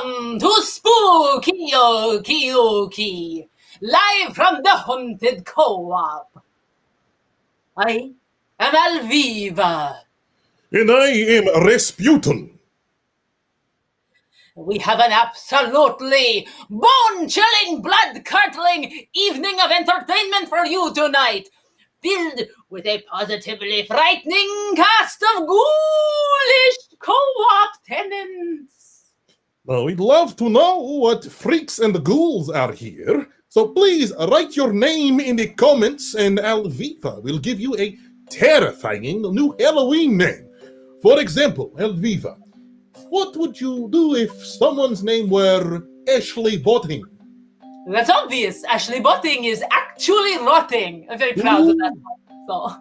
Welcome to Spooky Ooky Ooky, live from the Haunted Co-op. I am Alviva. And I am Rasputin. We have an absolutely bone-chilling, blood-curdling evening of entertainment for you tonight, filled with a positively frightening cast of ghoulish co-op tenants. Now, we'd love to know what freaks and ghouls are here, so please write your name in the comments and Alviva will give you a terrifying new Halloween name. For example, Alviva, what would you do if someone's name were Ashley Botting? That's obvious. Ashley Botting is actually rotting. I'm very proud of that one. So,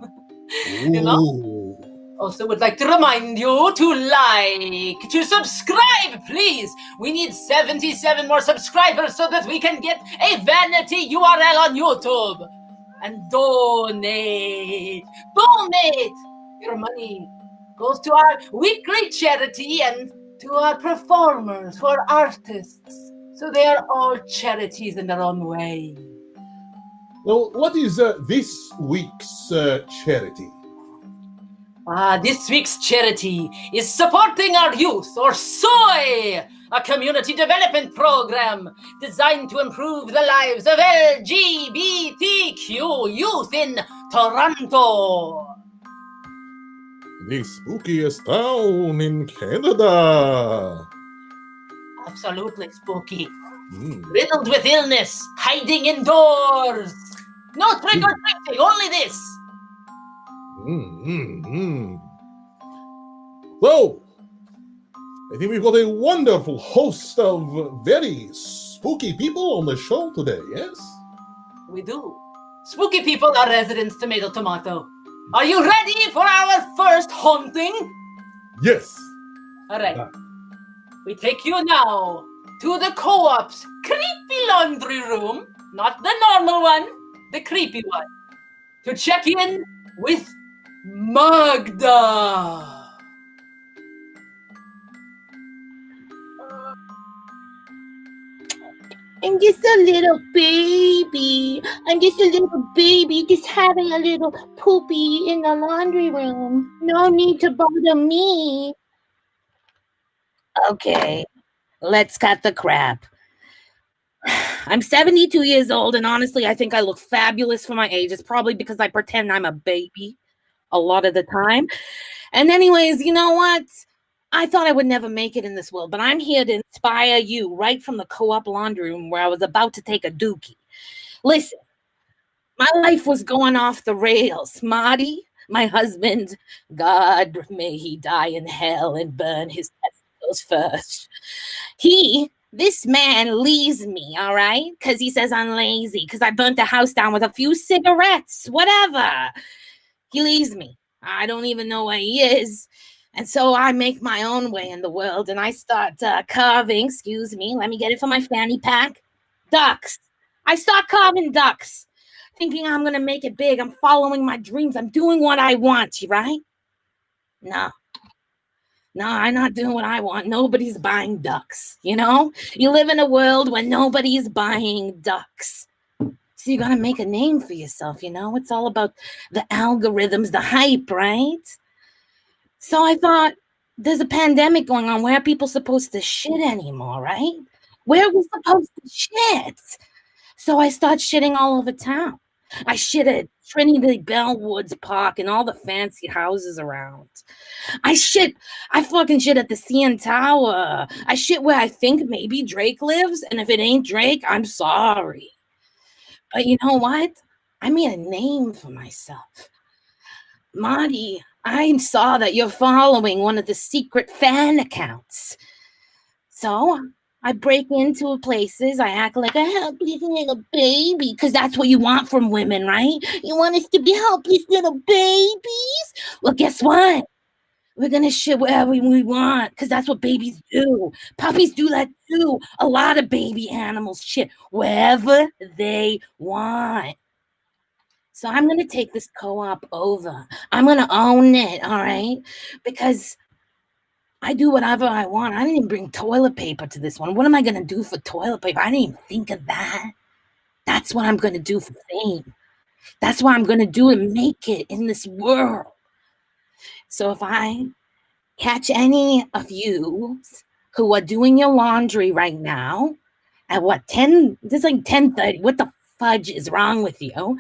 you know? Also would like to remind you to like, to subscribe, please. We need 77 more subscribers so that we can get a vanity URL on YouTube. And donate. Donate! Your money goes to our weekly charity and to our performers, for artists. So they are all charities in their own way. Well, what is this week's charity? This week's charity is supporting our youth, or SOY, a community development program designed to improve the lives of LGBTQ youth in Toronto. The spookiest town in Canada. Absolutely spooky. Riddled with illness, hiding indoors. No trick or treating, only this. So, I think we've got a wonderful host of very spooky people on the show today, yes? We do. Spooky people are residents, tomato. Are you ready for our first haunting? Yes. All right. We take you now to the co-op's creepy laundry room, not the normal one, the creepy one, to check in with Magda. I'm just a little baby. Just having a little poopy in the laundry room. No need to bother me. Okay, let's cut the crap. I'm 72 years old, and honestly, I think I look fabulous for my age. It's probably because I pretend I'm a baby a lot of the time. And anyways, you know what? I thought I would never make it in this world, but I'm here to inspire you right from the co-op laundry room where I was about to take a dookie. Listen, my life was going off the rails. Marty, my husband, God may he die in hell and burn his testicles first. This man leaves me, all right? Because he says I'm lazy, because I burnt the house down with a few cigarettes, whatever. He leaves me. I don't even know where he is. And so I make my own way in the world, and I start carving, let me get it for my fanny pack, ducks. I start carving ducks, thinking I'm going to make it big. I'm following my dreams. I'm doing what I want, right? No, I'm not doing what I want. Nobody's buying ducks, you know? You live in a world where nobody's buying ducks. So you got to make a name for yourself, you know? It's all about the algorithms, the hype, right? So I thought, there's a pandemic going on. Where are people supposed to shit anymore, right? Where are we supposed to shit? So I start shitting all over town. I shit at Trinity Bellwoods Park and all the fancy houses around. I fucking shit at the CN Tower. I shit where I think maybe Drake lives, and if it ain't Drake, I'm sorry. But you know what? I made a name for myself. Marty, I saw that you're following one of the secret fan accounts. So I break into places. I act like a helpless little baby, because that's what you want from women, right? You want us to be helpless little babies? Well, guess what? We're going to shit wherever we want, because that's what babies do. Puppies do that too. A lot of baby animals shit wherever they want. So I'm going to take this co-op over. I'm going to own it, all right? Because I do whatever I want. I didn't even bring toilet paper to this one. What am I going to do for toilet paper? I didn't even think of that. That's what I'm going to do for fame. That's what I'm going to do to make it in this world. So if I catch any of you who are doing your laundry right now at what, 10? This is like 10:30. What the fudge is wrong with you?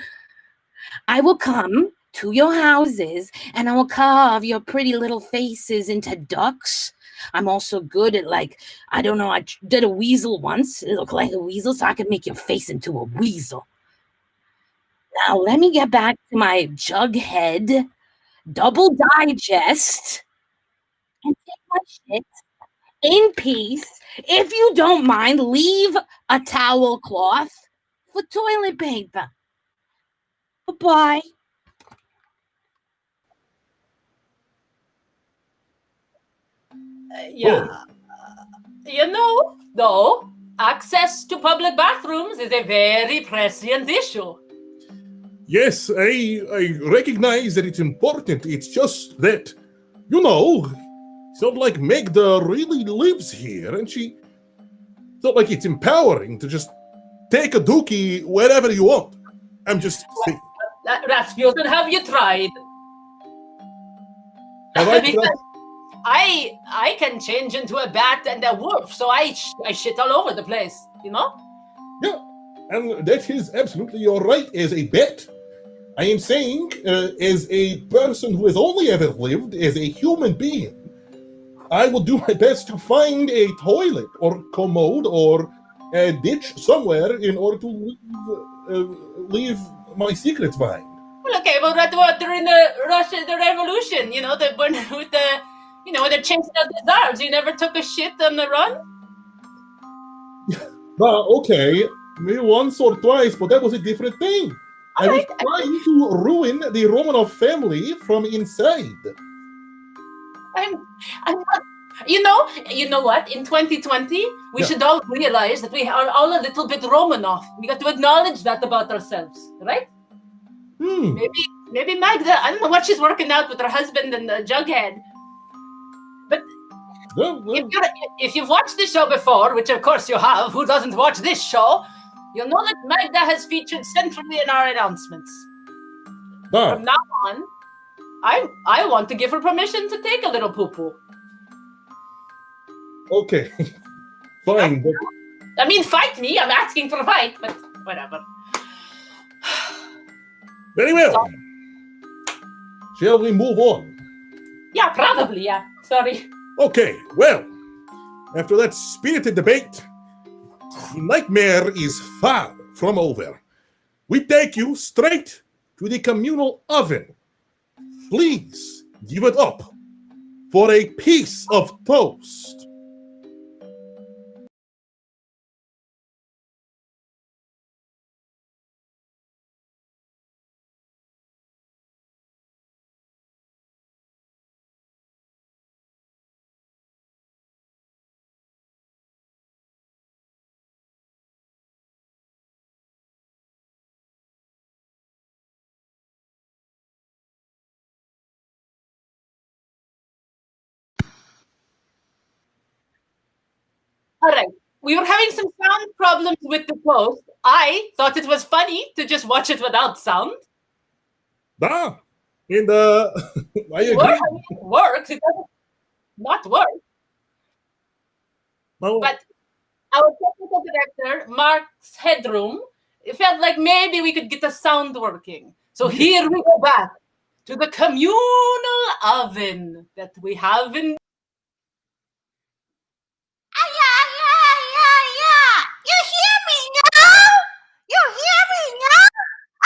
I will come to your houses and I will carve your pretty little faces into ducks. I'm also good at, like, I don't know, I did a weasel once. It looked like a weasel, so I could make your face into a weasel. Now, let me get back to my Jughead double digest and take my shit in peace. If you don't mind, leave a towel cloth for toilet paper. Bye-bye. Yeah. You know, though, access to public bathrooms is a very prescient issue. Yes, I recognize that it's important. It's just that, you know, it's not like Magda really lives here, and it's not like it's empowering to just take a dookie wherever you want. I'm just saying. Rasputin, have you tried? Have I tried? I can change into a bat and a wolf, so I shit all over the place, you know? Yeah, and that is absolutely your right as a bat. I am saying, as a person who has only ever lived as a human being, I will do my best to find a toilet or commode or a ditch somewhere in order to leave my secrets behind. Well, okay, well, during the Revolution, you know, when they're chasing out the czars, you never took a shit on the run? Okay, maybe once or twice, but that was a different thing. I was trying to ruin the Romanov family from inside. I'm not. You know what? In 2020, we should all realize that we are all a little bit Romanov. We got to acknowledge that about ourselves, right? Maybe Magda, I don't know what she's working out with her husband and the Jughead. But if you've watched this show before, which of course you have, who doesn't watch this show, you'll know that Magda has featured centrally in our announcements. From now on, I want to give her permission to take a little poo-poo. Okay, fine. But... I mean, fight me. I'm asking for a fight, but whatever. Very well. Shall we move on? Yeah, probably, yeah. Sorry. Okay, well, after that spirited debate, the nightmare is far from over. We take you straight to the communal oven. Please give it up for a piece of toast. All right. We were having some sound problems with the post. I thought it was funny to just watch it without sound. And I agree. It works. It doesn't not work. No. But our technical director, Mark's Headroom, it felt like maybe we could get the sound working. So here we go back to the communal oven that we have in. You hear me now? You hear me now?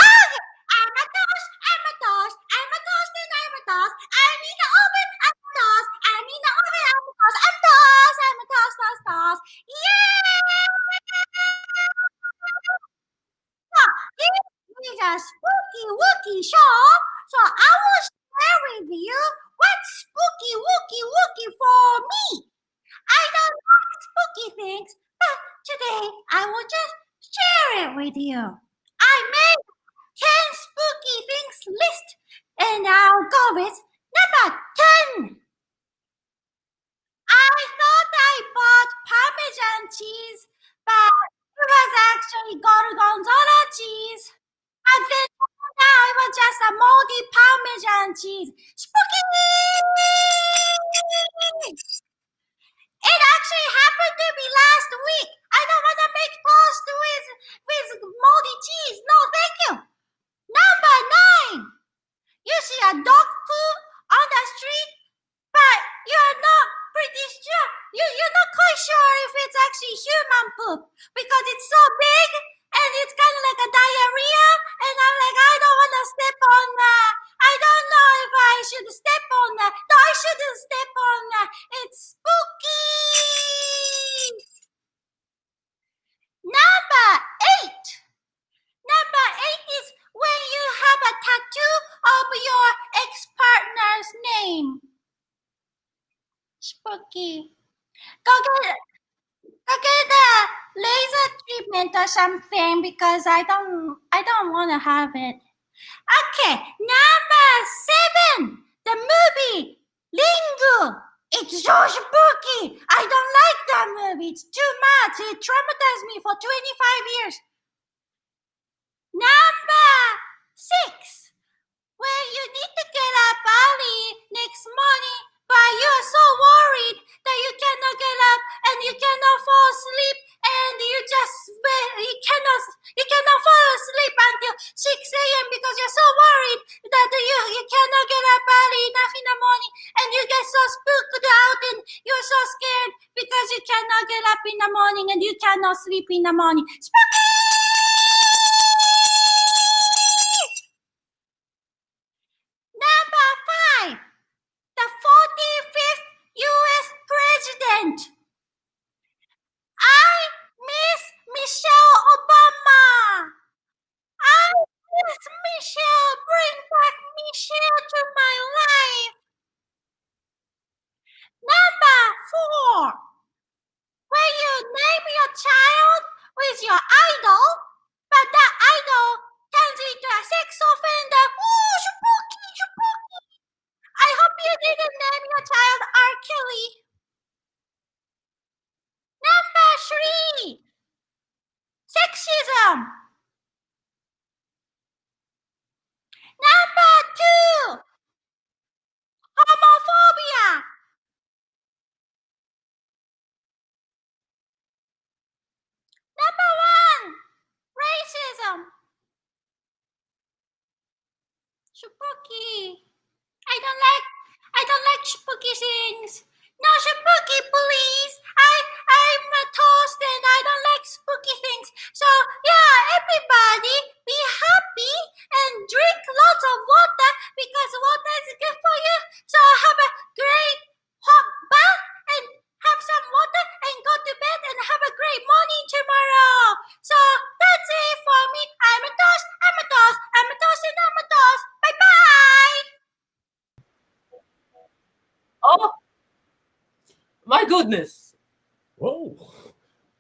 Oh, I'm a toast, I'm a toast, I'm a toast, and I'm a toast. I'm in the oven, I'm a toast. I'm in the oven, I'm a toast. I'm toast, I'm a toast, toast, toast. Yeah! This is a spooky wooky show, so I will share with you what's spooky wooky for me. I don't like spooky things, but today I will just share it with you. I made 10 spooky things list, and I'll go with number 10. be gorgonzola cheese. And then now it was just a moldy Parmesan cheese. Spooky! It actually happened to me last week. I don't want to make toast with moldy cheese. No, thank you. Number 9. You see a dog poo on the street, but you're not pretty sure. You're not quite sure if it's actually human poop because it's so big and it's kind of like a diarrhea. And I'm like, I don't want to step on that. I don't know if I should step on that. No, I shouldn't step on that. It's spooky. Number 8. Number 8 is when you have a tattoo of your ex-partner's name. Spooky. Go get a laser treatment or something because I don't want to have it. Okay, number 7, the movie Lingu. It's so spooky. I don't like that movie. It's too much. It traumatized me for 25 years. Number 6, where you need to get up early next morning, but you're so worried that you cannot get up and you cannot fall asleep, and you cannot fall asleep until 6 a.m. because you're so worried that you cannot get up early enough in the morning, and you get so spooked out and you're so scared because you cannot get up in the morning and you cannot sleep in the morning. Spooky! Number 5, the 45th U.S. president. I miss Michelle Obama. I miss Michelle. Bring back Michelle to my life. Number 4, when you name your child with your idol, but that idol turns into a sex offender. Ooh, spooky, spooky. I hope you didn't name your child R. Kelly. Number 3, sexism. Number 2, homophobia. Number 1, racism. Spooky. I don't like spooky things. No spooky, please. I'm a toast and I don't like spooky things. So yeah, everybody be happy and drink lots of water because water is good for you. So have a great hot bath and have some water and go to bed and have a great morning tomorrow. So that's it for me. I'm a toast, I'm a toast, I'm a toast and I'm a toast. Bye bye. Oh, my goodness. Whoa.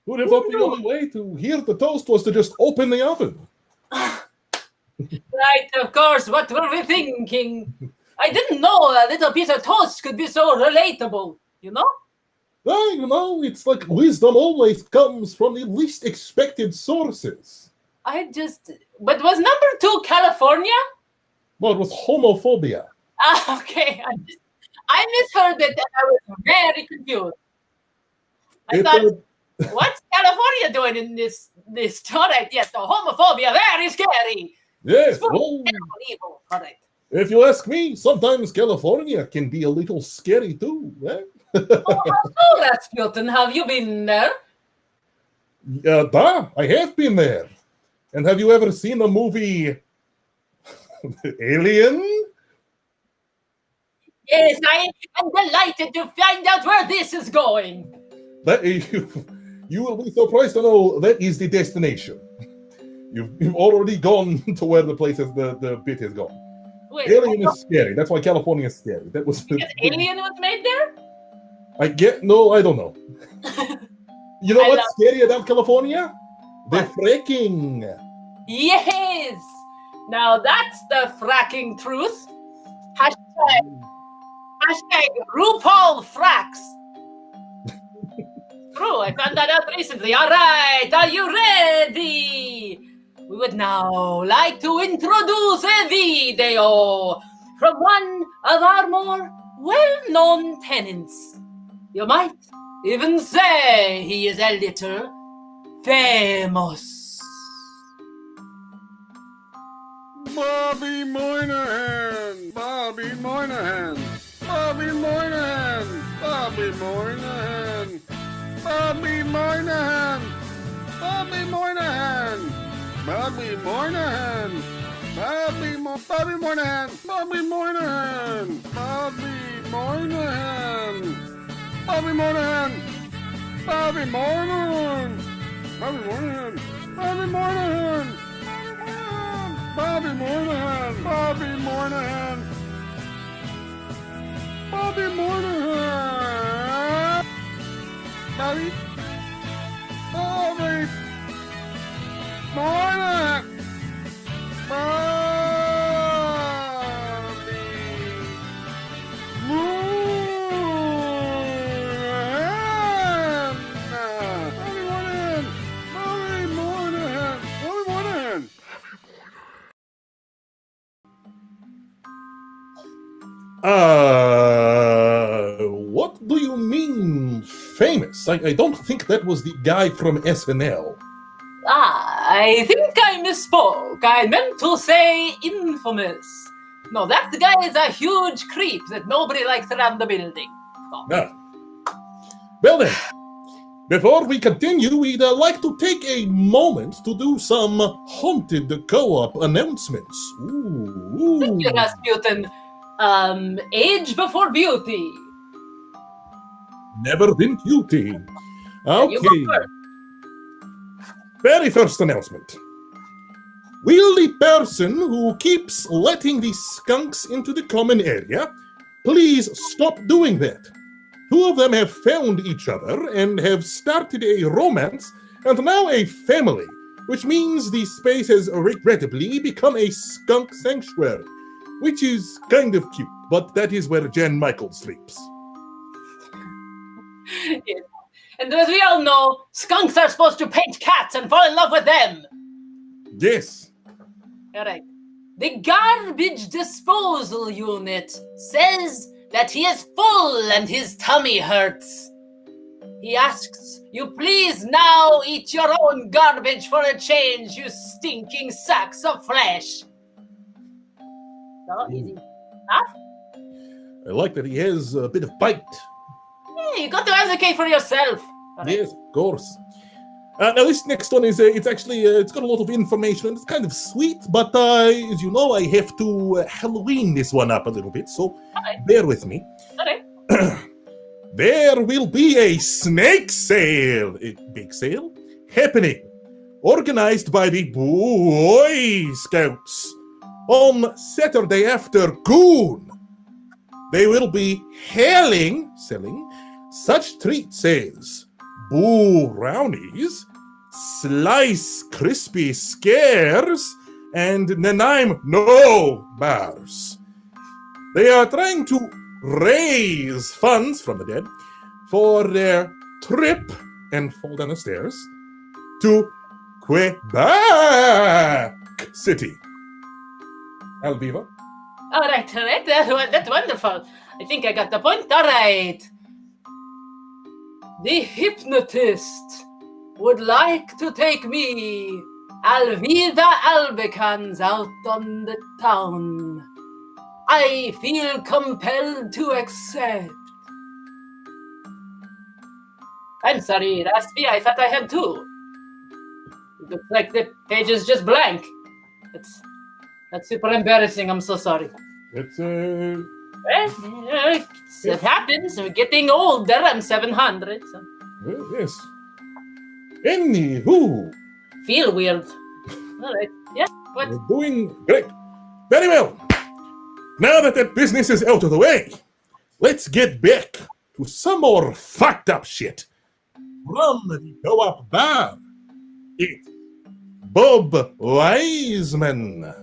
Who'd have thought the only way to hear the toast was to just open the oven? Right, of course. What were we thinking? I didn't know a little piece of toast could be so relatable, you know? Well, you know, it's like wisdom always comes from the least expected sources. But was number 2 California? Well, it was homophobia. Ah, okay. I misheard it and I was very confused. I thought, what's California doing in this Correct, yes, the homophobia, very scary. Yes, Spooky, well, terrible, evil. Correct. if you ask me, sometimes California can be a little scary too. Eh? Oh, Rasputin, have you been there? I have been there. And have you ever seen the movie Alien? Yes, I am delighted to find out where this is going. That you will be surprised to know that is the destination. You've already gone to where the place is, the bit has gone. Wait, Alien is scary. That's why California is scary. That was Alien was made there? I don't know. You know what's scary about California? The fracking. Yes. Now that's the fracking truth. Hashtag RuPaul fracks. crew. I found that out recently. All right, are you ready? We would now like to introduce a video from one of our more well-known tenants. You might even say he is a little famous. Bobby Moynihan! Bobby Moynihan! Bobby Moynihan! Bobby Moynihan! Bobby Moynihan! Bobby Moynihan! Bobby Moynihan! Bobby Moynihan! Bobby Moynihan! Bobby Moynihan! Bobby Moynihan! Bobby Moynihan! Bobby Moynihan! Bobby Moynihan! Bobby Moynihan! Bobby Moynihan! Bobby Moynihan! Bobby! Bobby! Moynihan! Bobby! What do you mean famous? I don't think that was the guy from SNL. I think I misspoke. I meant to say infamous. No, that guy is a huge creep that nobody likes around the building. Oh. Ah. Well then, before we continue, we'd like to take a moment to do some haunted co-op announcements. Ooh. Thank you, Rasputin. Age before beauty. Never been cutie. You go Okay. first. Very first announcement. Will the person who keeps letting the skunks into the common area please stop doing that? Two of them have found each other and have started a romance and now a family, which means the space has regrettably become a skunk sanctuary, which is kind of cute, but that is where Jen Michael sleeps. Yes. And as we all know, skunks are supposed to paint cats and fall in love with them. Yes. All right. The garbage disposal unit says that he is full and his tummy hurts. He asks you please now eat your own garbage for a change, you stinking sacks of flesh. So easy. Huh? I like that he has a bit of bite. Yeah, you got to advocate for yourself. All right. Yes, of course. Now this next one is, it's actually, it's got a lot of information and it's kind of sweet, but as you know, I have to Halloween this one up a little bit, so bear with me. Okay. There will be a snake sale, a big sale, happening, organized by the Boy Scouts on Saturday after Goon. They will be selling such treats as Boo Brownies, Slice Crispy Scares, and Nanaim No Bars. They are trying to raise funds from the dead for their trip and fall down the stairs to Quebec City. Alviva? All right. That's wonderful. I think I got the point. All right. The hypnotist would like to take me, Alviva Albicans, out on the town. I feel compelled to accept. I'm sorry, Raspy. I thought I had two. It looks like the page is just blank. That's super embarrassing. I'm so sorry. It's It happens. We're getting older. I'm 700. So. yes. Anywho, Feel weird. All right. Yeah. What? we're doing great. Very well. Now that business is out of the way, let's get back to some more fucked up shit from the co-op bar. It's Bob Wiseman.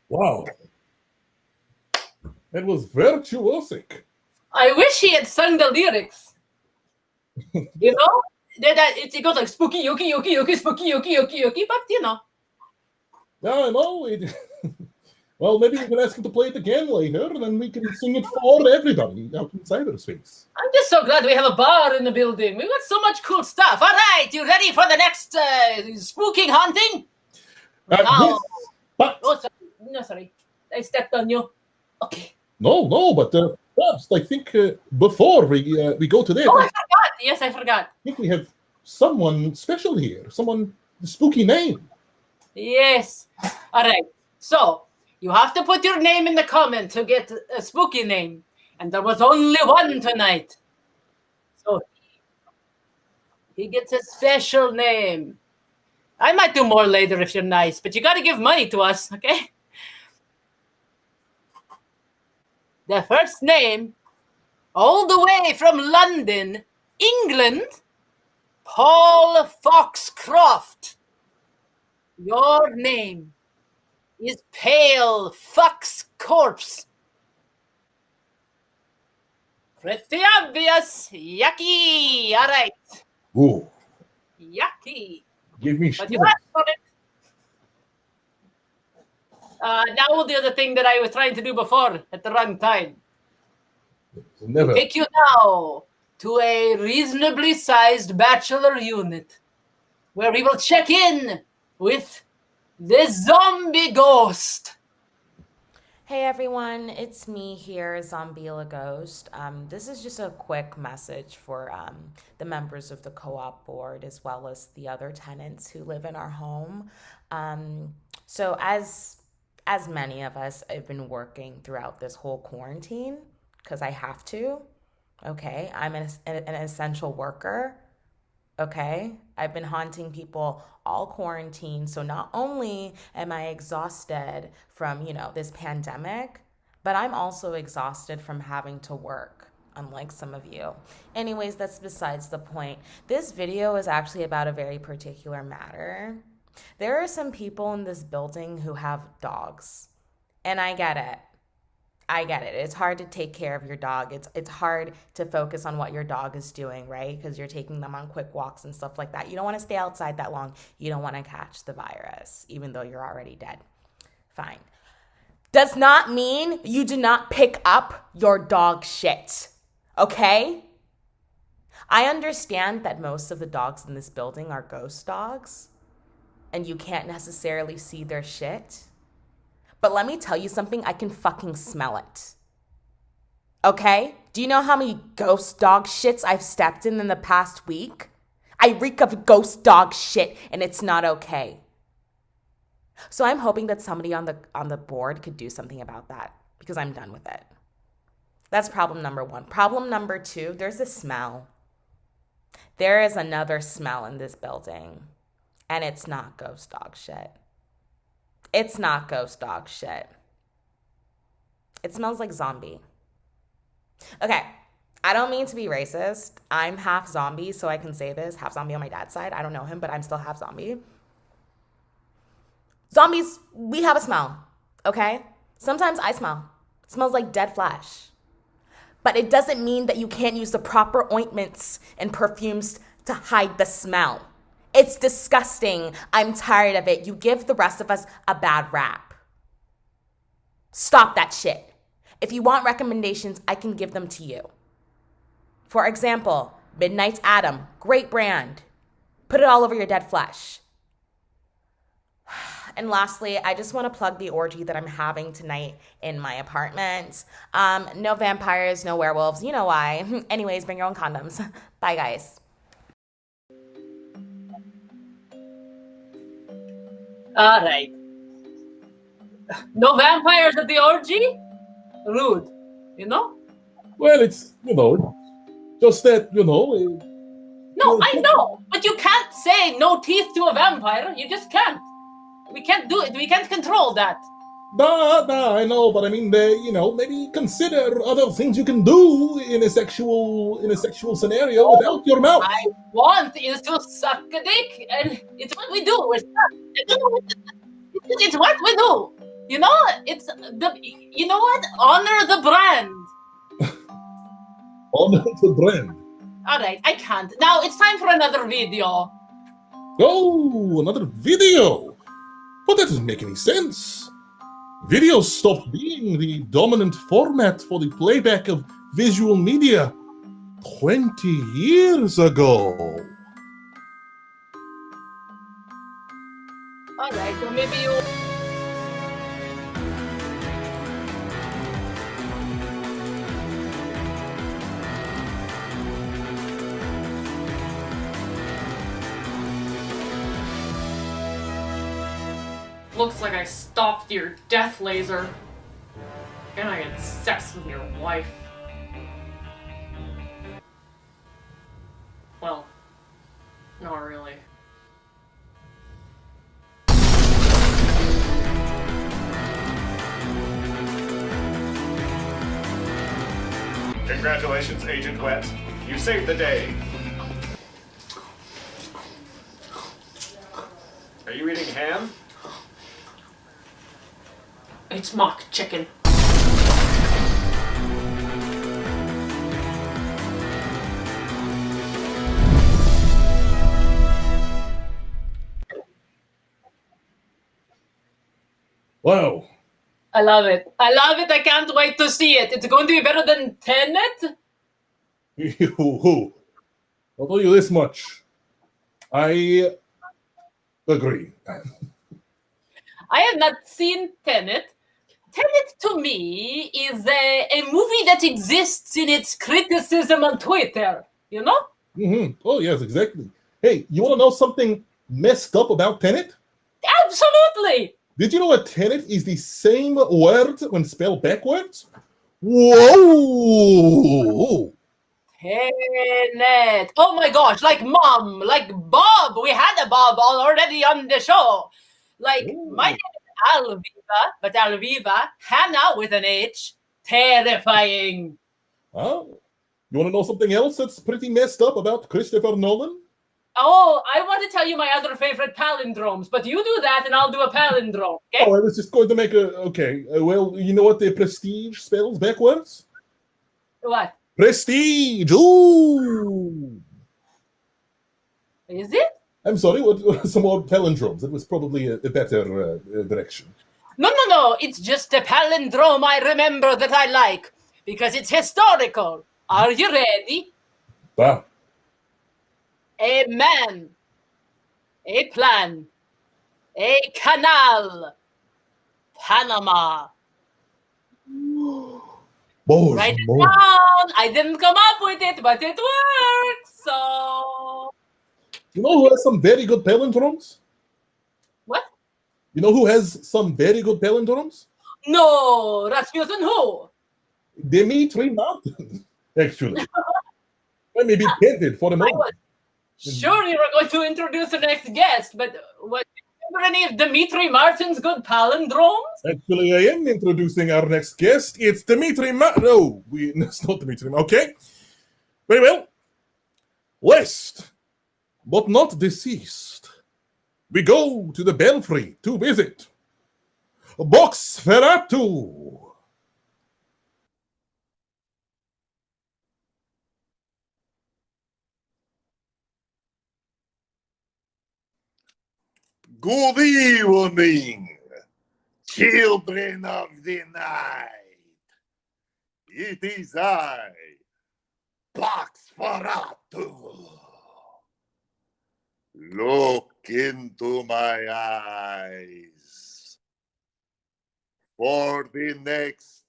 Wow. That was virtuosic. I wish he had sung the lyrics. You know? It goes like spooky, yuki, yuki, yuki, spooky, yuki, yuki, yuki, but you know. Yeah, I know. Well, maybe we can ask him to play it again later, and then we can sing it for everybody out in cyberspace. I'm just so glad we have a bar in the building. We've got so much cool stuff. All right, you ready for the next spooking haunting? Yes, but... Oh, sorry. No, sorry. I stepped on you. Okay. No, but first, I think before we go to that... Oh, I forgot. Yes, I forgot. I think we have someone special here. Someone, spooky name. Yes. All right. So, you have to put your name in the comment to get a spooky name. And there was only one tonight. So, he gets a special name. I might do more later if you're nice, but you got to give money to us, okay? The first name, all the way from London, England, Paul Foxcroft. Your name is Pale Fox Corpse. Pretty obvious. Yucky. All right. Ooh. Yucky. Give me But you asked for it. Now we'll do the thing that I was trying to do before at the wrong time. Never. Take you now to a reasonably sized bachelor unit where we will check in with the zombie ghost. Hey everyone, it's me here, Zombila Ghost. This is just a quick message for the members of the co-op board as well as the other tenants who live in our home. So as many of us have been working throughout this whole quarantine, because I have to, okay? I'm an essential worker, okay? I've been haunting people all quarantine. So not only am I exhausted from, this pandemic, but I'm also exhausted from having to work, unlike some of you. Anyways, that's besides the point. This video is actually about a very particular matter. There are some people in this building who have dogs, and I get it. It's hard to take care of your dog. It's hard to focus on what your dog is doing, right? Because you're taking them on quick walks and stuff like that. You don't want to stay outside that long. You don't want to catch the virus, even though you're already dead. Fine. Does not mean you do not pick up your dog shit. Okay? I understand that most of the dogs in this building are ghost dogs, and you can't necessarily see their shit. But let me tell you something, I can fucking smell it. Okay? Do you know how many ghost dog shits I've stepped in the past week? I reek of ghost dog shit, and it's not okay. So I'm hoping that somebody on the board could do something about that, because I'm done with it. That's problem number 1. Problem number 2, there's a smell. There is another smell in this building, and it's not ghost dog shit. It's not ghost dog shit. It smells like zombie. Okay, I don't mean to be racist. I'm half zombie, so I can say this. Half zombie on my dad's side. I don't know him, but I'm still half zombie. Zombies, we have a smell, okay? Sometimes I smell. It smells like dead flesh. But it doesn't mean that you can't use the proper ointments and perfumes to hide the smell. It's disgusting. I'm tired of it. You give the rest of us a bad rap. Stop that shit. If you want recommendations, I can give them to you. For example, Midnight's Adam, great brand. Put it all over your dead flesh. And lastly, I just want to plug the orgy that I'm having tonight in my apartment. No vampires, no werewolves. You know why. Anyways, bring your own condoms. Bye, guys. All right. No vampires at the orgy? Rude, you know? Well, it's, just that, No, I know, but you can't say no teeth to a vampire. You just can't. We can't do it. We can't control that. Nah, I know, but I mean, maybe consider other things you can do in a sexual scenario without your mouth. I want is to suck a dick, and it's what we do. It's what we do. You know, it's the. You know what? Honor the brand. Honor the brand. All right, I can't. Now it's time for another video. Oh, another video. But that doesn't make any sense. Videos stopped being the dominant format for the playback of visual media 20 years ago. All right, so maybe you. Looks like I stopped your death laser. And I had sex with your wife. Well, not really. Congratulations, Agent Wet. You saved the day. Are you eating ham? It's mock chicken. Wow. I love it. I love it. I can't wait to see it. It's going to be better than Tenet. I'll tell you this much. I agree. I have not seen Tenet. Tenet, to me, is a movie that exists in its criticism on Twitter, you know? Mm-hmm. Oh, yes, exactly. Hey, you want to know something messed up about Tenet? Absolutely! Did you know a tenet is the same word when spelled backwards? Whoa! Tenet. Oh my gosh, like Mom, like Bob. We had a Bob already on the show. Like, my name is Alviva, but Alviva, Hannah with an H. Terrifying. Oh, you want to know something else that's pretty messed up about Christopher Nolan? Oh, I want to tell you my other favorite palindromes, but you do that and I'll do a palindrome, okay? Oh, I was just going to make well, you know what the prestige spells backwards? What? Prestige! Ooh! Is it? I'm sorry, what some more palindromes. That was probably a better direction. No. It's just a palindrome I remember that I like because it's historical. Are you ready? Ah, A man, a plan, a canal, Panama. boy, Write it boy. down. I didn't come up with it, but it works. So, You know who has some very good palindromes? what? You know who has some very good palindromes? No, Rasmussen who? Dimitri Martin, actually. Let me be candid for a I moment. was sure you were going to introduce the next guest, but what? Remember any of Dimitri Martin's good palindromes? Actually, I am introducing our next guest. It's Dimitri No, it's not Dimitri. Okay. Very well. Last, but not deceased, we go to the belfry to visit BOXFERATU. Good evening, children of the night. It is I, BOXFERATU. Look into my eyes. For the next,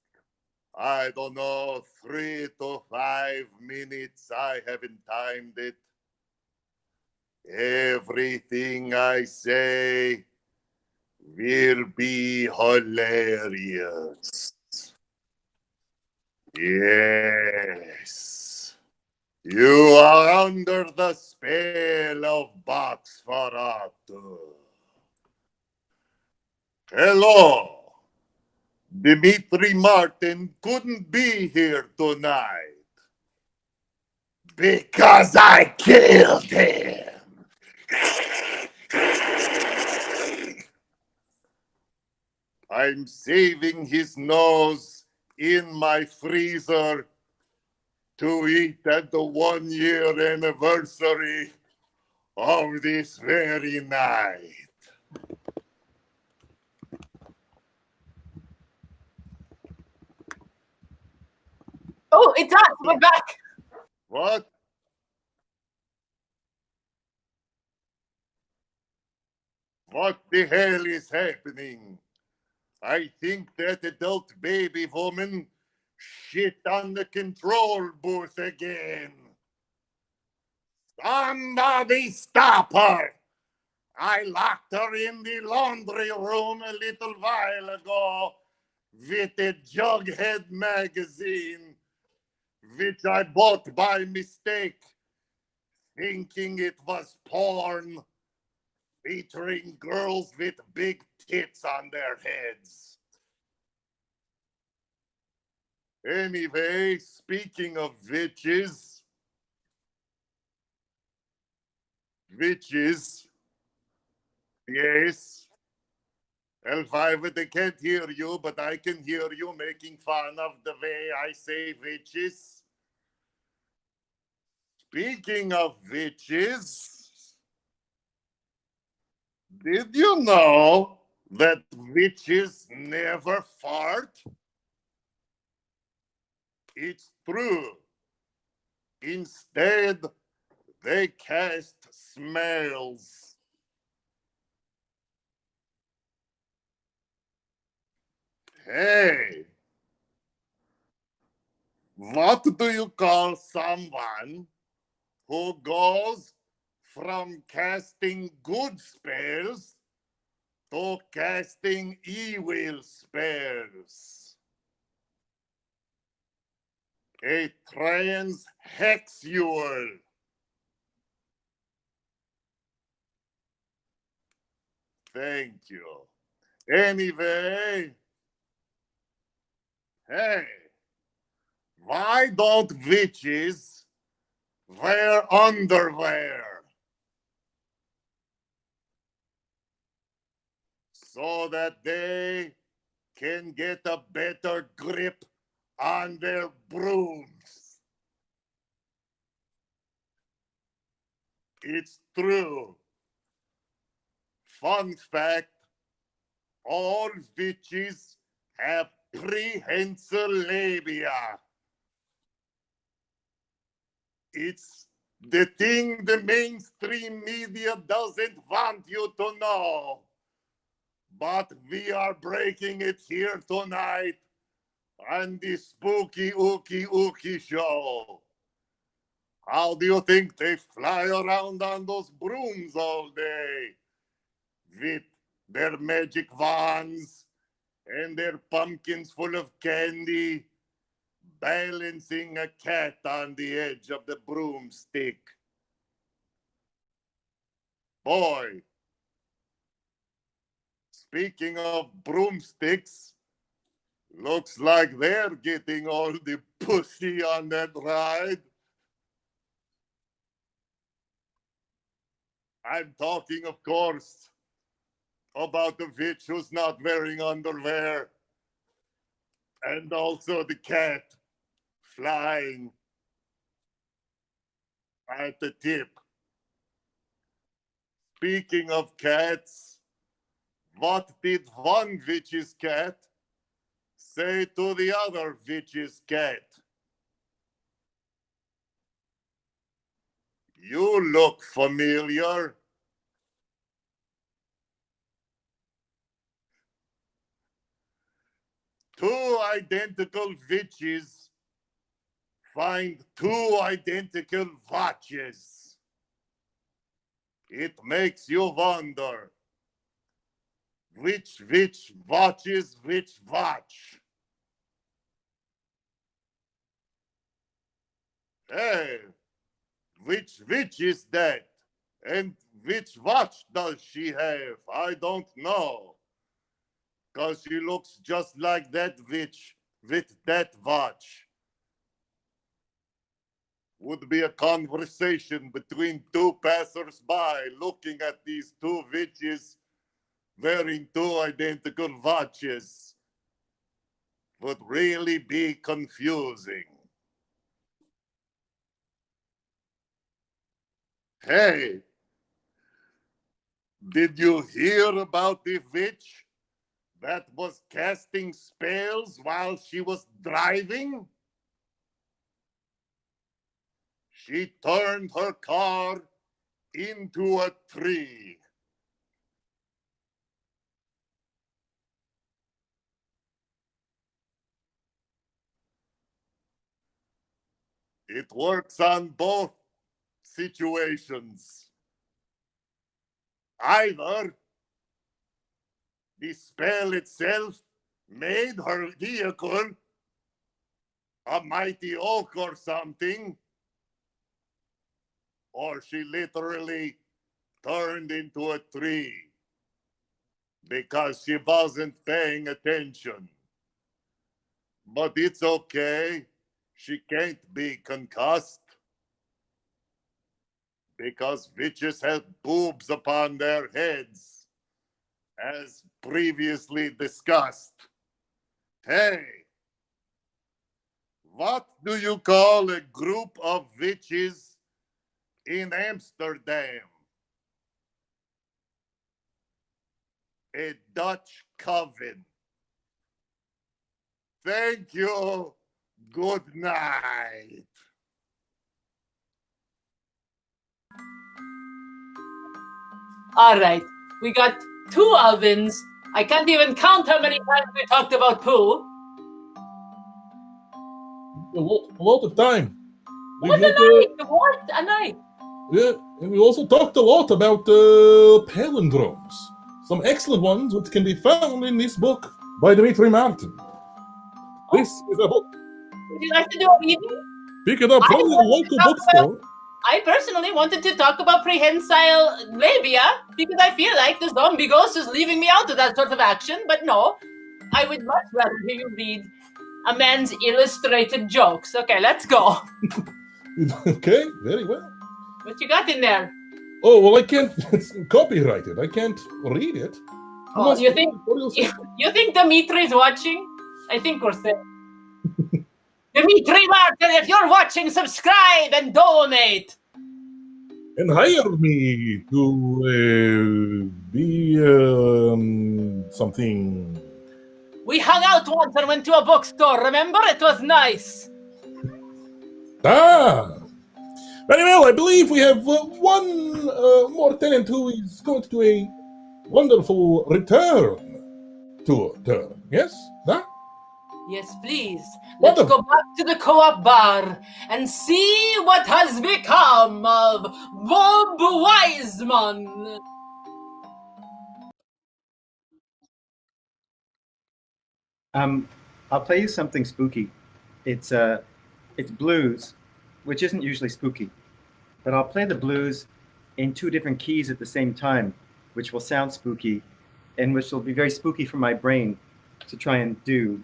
I don't know, 3 to 5 minutes, I haven't timed it. Everything I say will be hilarious. Yes. You are under the spell of BOXFERATU. Hello. Dimitri Martin couldn't be here tonight because I killed him. I'm saving his nose in my freezer to eat at the 1-year anniversary of this very night. Oh, it's us. We're back. What? What the hell is happening? I think that adult baby woman shit on the control booth again. Somebody stop her! I locked her in the laundry room a little while ago with a Jughead magazine, which I bought by mistake, thinking it was porn, featuring girls with big tits on their heads. Anyway, speaking of witches, yes. Elvira, they can't hear you, but I can hear you making fun of the way I say witches. Speaking of witches, did you know that witches never fart? It's true. Instead, they cast smells. Hey, what do you call someone who goes from casting good spells to casting evil spells? A transhexual. Thank you. Anyway, hey, why don't witches wear underwear? So that they can get a better grip on their brooms. It's true. Fun fact, all witches have prehensile labia. It's the thing the mainstream media doesn't want you to know. But we are breaking it here tonight on the spooky Ooky Ooky show. How do you think they fly around on those brooms all day? With their magic wands and their pumpkins full of candy, balancing a cat on the edge of the broomstick. Boy, speaking of broomsticks, looks like they're getting all the pussy on that ride. I'm talking, of course, about the witch who's not wearing underwear, and also the cat flying at the tip. Speaking of cats, what did one witch's cat say to the other witch's cat? You look familiar. Two identical witches find two identical watches. It makes you wonder, which witch watches which watch? Hey, which witch is that? And which watch does she have? I don't know. Because she looks just like that witch with that watch. Would be a conversation between two passers-by looking at these two witches wearing two identical watches. Would really be confusing. Hey, did you hear about the witch that was casting spells while she was driving? She turned her car into a tree. It works on both situations. Either the spell itself made her vehicle a mighty oak or something, or she literally turned into a tree because she wasn't paying attention. But it's okay. She can't be concussed because witches have boobs upon their heads, as previously discussed. Hey, what do you call a group of witches in Amsterdam? A Dutch coven. Thank you. Good night. All right, we got 2 ovens. I can't even count how many times we talked about poo. A lot of time. What a night! What a night! Yeah, and we also talked a lot about palindromes. Some excellent ones which can be found in this book by Dimitri Martin. This is a book. Would you like to do a reading? Pick it up from your local bookstore. I personally wanted to talk about prehensile labia because I feel like the zombie ghost is leaving me out of that sort of action, but no, I would much rather hear you read a man's illustrated jokes. Okay, let's go. Okay, very well. What you got in there? Oh, well, I can't, it's copyrighted. I can't read it. Oh, you think Dimitri's watching? I think we're safe. Dimitri Martin, if you're watching, subscribe and donate. And hire me to be something. We hung out once and went to a bookstore. Remember? It was nice. Ah! Very well, I believe we have one more tenant who is going to do a wonderful return tour. Yes? Huh? Yes, please. What Let's go back to the co-op bar and see what has become of Bob Wiseman. I'll play you something spooky. It's blues, which isn't usually spooky, but I'll play the blues in 2 different keys at the same time, which will sound spooky, and which will be very spooky for my brain to try and do.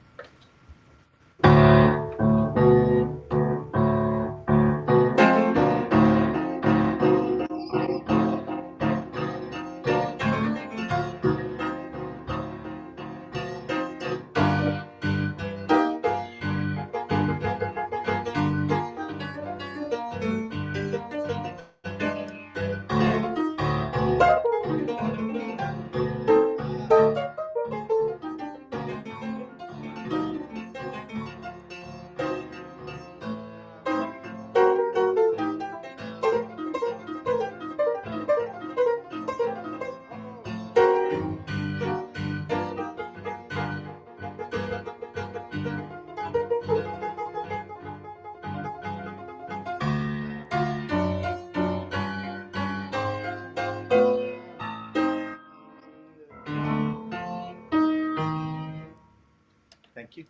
Thank you.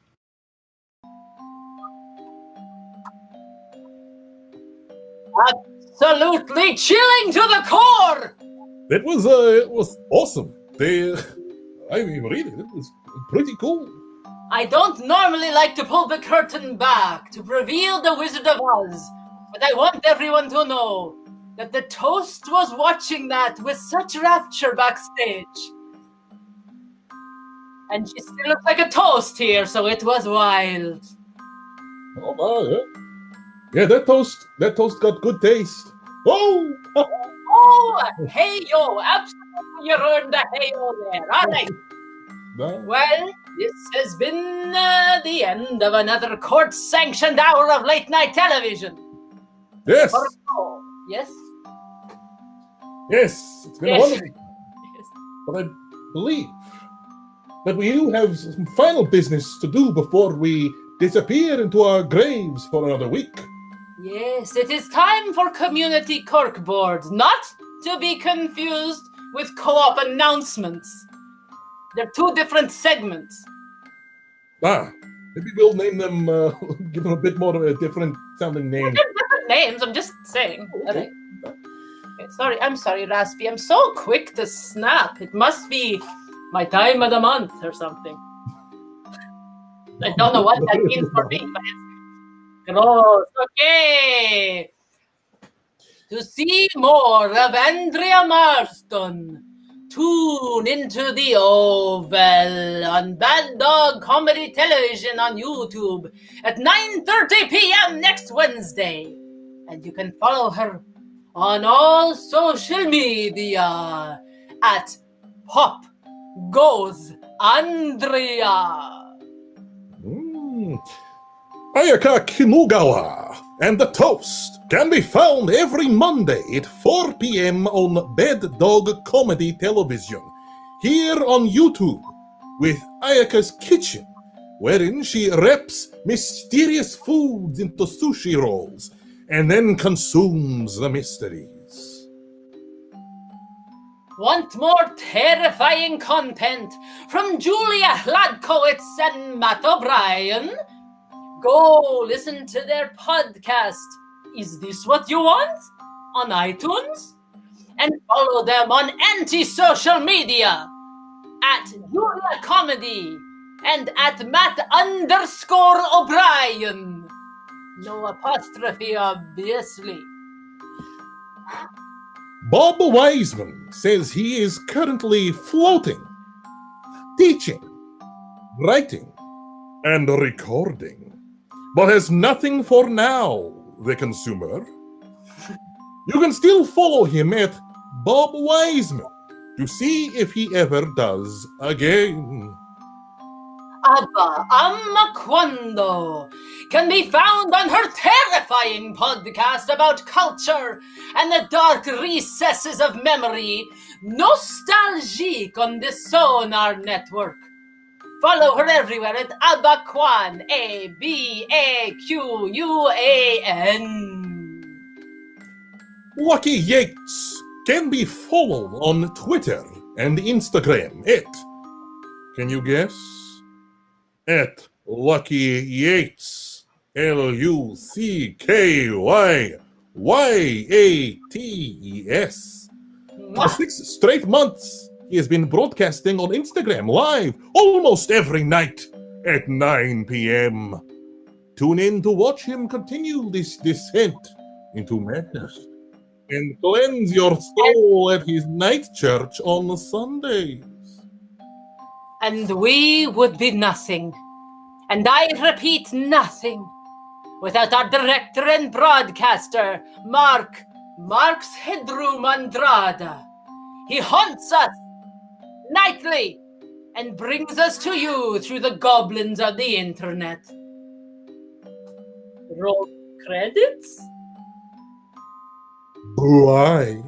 Absolutely chilling to the core. It was awesome. I mean, really, it was pretty cool. I don't normally like to pull the curtain back to reveal the Wizard of Oz, but I want everyone to know that the toast was watching that with such rapture backstage. And she still looks like a toast here, so it was wild. Oh my, yeah. Yeah, that toast got good taste. Oh! Oh, hey yo, absolutely you earned a hey yo there. All right. Well, this has been the end of another court-sanctioned hour of late-night television. Yes. Yes? Yes, it's been wonderful. Yes. But I believe that we do have some final business to do before we disappear into our graves for another week. Yes, it is time for community corkboard, not to be confused with co-op announcements. They're 2 different segments. Maybe we'll name them, give them a bit more of a different sounding name. They're different names, I'm just saying. Okay. Okay, I'm sorry, Raspy. I'm so quick to snap. It must be my time of the month or something. I don't know what that means for me, but it's gross. Okay. To see more of Andrea Marston, tune into the Oval on Bad Dog Comedy Television on YouTube at 9:30 p.m. next Wednesday. And you can follow her on all social media at Pop Goes Andrea. Ayaka Kinugawa and the Toast can be found every Monday at 4 p.m. on Bad Dog Comedy Television, here on YouTube, with Ayaka's Kitchen, wherein she wraps mysterious foods into sushi rolls and then consumes the mysteries. Want more terrifying content from Julia Hladkowicz and Matt O'Brien? Go listen to their podcast, Is This What You Want? On iTunes? And follow them on anti-social media at Julia Comedy and at Matt_O'Brien. No apostrophe, obviously. Bob Wiseman says he is currently floating, teaching, writing, and recording, but has nothing for now, the consumer. You can still follow him at Bob Wiseman to see if he ever does again. Abba Amuquandoh can be found on her terrifying podcast about culture and the dark recesses of memory, Nostalgique, on the Sonar Network. Follow her everywhere at Abaquan, ABAQUAN. Lucky Yates can be followed on Twitter and Instagram at, can you guess? At Lucky Yates, LUCKYYATES. For 6 straight months, he has been broadcasting on Instagram live almost every night at 9 p.m. Tune in to watch him continue this descent into madness and cleanse your soul at his night church on Sundays. And we would be nothing, and I repeat, nothing, without our director and broadcaster, Mark's Headroom Andrada. He haunts us nightly and brings us to you through the goblins of the internet. Roll credits? Why?